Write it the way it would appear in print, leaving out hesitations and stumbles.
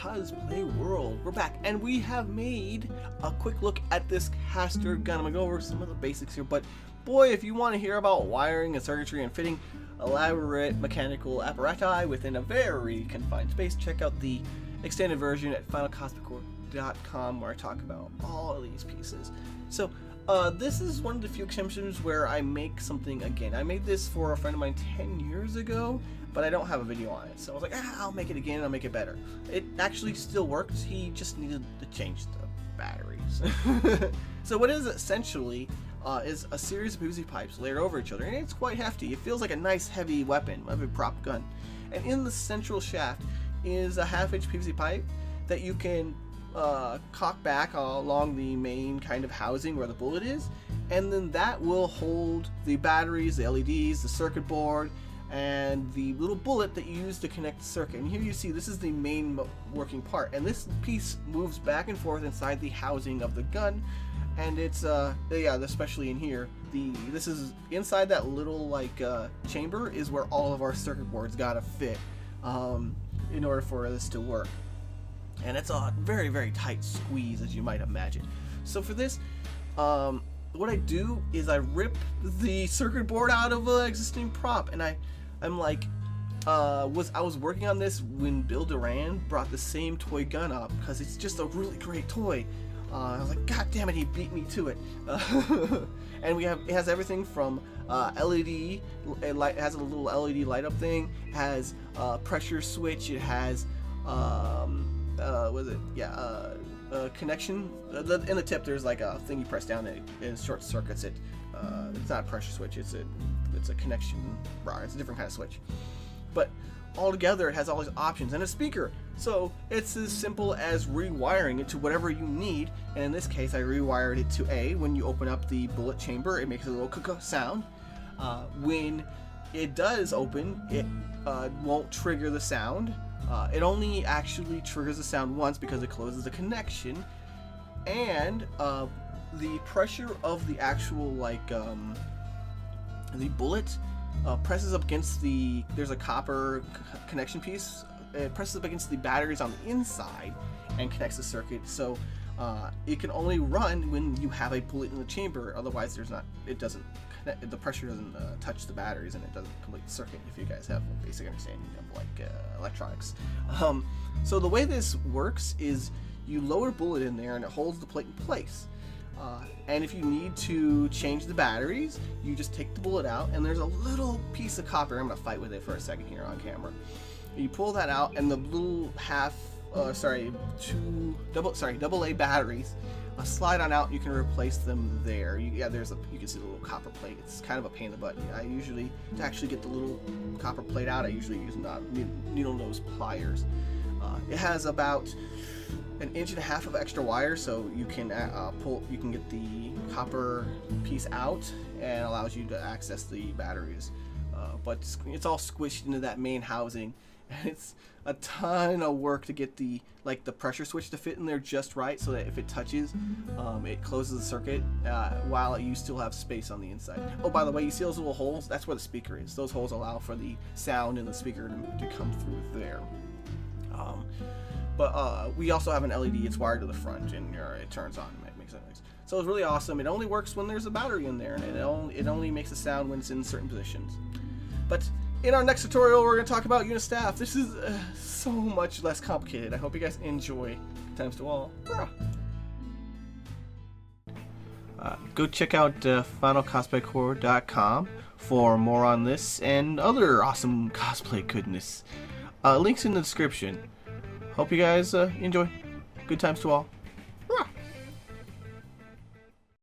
cosplay world. We're back, and we have made a quick look at this Castor gun. I'm gonna go over some of the basics here, but boy, if you want to hear about wiring and circuitry and fitting elaborate mechanical apparatus within a very confined space, check out the extended version at finalcosplaycore.com, where I talk about all of these pieces. So this is one of the few exceptions where I make something again. I made this for a friend of mine 10 years ago, but I don't have a video on it. So I was like, I'll make it again, I'll make it better. It actually still works, he just needed to change the batteries. So what it is essentially is a series of PVC pipes layered over each other, and it's quite hefty. It feels like a nice heavy weapon, heavy prop gun. And in the central shaft is a 1/2-inch PVC pipe that you can cock back along the main kind of housing where the bullet is, and then that will hold the batteries, the LEDs, the circuit board, and the little bullet that you use to connect the circuit. And here you see this is the main working part, and this piece moves back and forth inside the housing of the gun. And it's yeah, especially in here, this is inside that little like chamber is where all of our circuit boards gotta fit in order for this to work. And it's a very, very tight squeeze, as you might imagine. So for this, what I do is I rip the circuit board out of an existing prop, and I'm like, I was working on this when Bill Duran brought the same toy gun up, because it's just a really great toy. I was like, God damn it, he beat me to it. And it has everything from LED, it has a little LED light up thing, it has pressure switch, it has what is it? Yeah, connection. In the tip, there's like a thing you press down and it short circuits it. It's not a pressure switch. It's a connection bar. It's a different kind of switch. But altogether, it has all these options and a speaker. So it's as simple as rewiring it to whatever you need. And in this case, I rewired it to A. When you open up the bullet chamber, it makes a little k-k sound. When it does open, it won't trigger the sound. It only actually triggers the sound once because it closes the connection, and the pressure of the actual the bullet presses up against there's a copper connection piece. It presses up against the batteries on the inside and connects the circuit. So it can only run when you have a bullet in the chamber. Otherwise, the pressure doesn't touch the batteries, and it doesn't complete the circuit, if you guys have a basic understanding of electronics. So the way this works is you lower a bullet in there and it holds the plate in place. And if you need to change the batteries, you just take the bullet out, and there's a little piece of copper. I'm gonna fight with it for a second here on camera. You pull that out, and the little double A batteries slide on out, and you can replace them there. You can see the little copper plate. It's kind of a pain in the butt. To actually get the little copper plate out, I usually use needle nose pliers. It has about 1.5 inches of extra wire, so you can get the copper piece out, and allows you to access the batteries. But it's all squished into that main housing. And it's a ton of work to get the pressure switch to fit in there just right, so that if it touches, it closes the circuit while you still have space on the inside. Oh, by the way, you see those little holes? That's where the speaker is. Those holes allow for the sound in the speaker to come through there. But we also have an LED. It's wired to the front, and it turns on and it makes a noise. So it's really awesome. It only works when there's a battery in there, and it only makes a sound when it's in certain positions. But in our next tutorial, we're going to talk about Unistaff. This is so much less complicated. I hope you guys enjoy. Good times to all. Go check out finalcosplaycore.com for more on this and other awesome cosplay goodness. Links in the description. Hope you guys enjoy. Good times to all.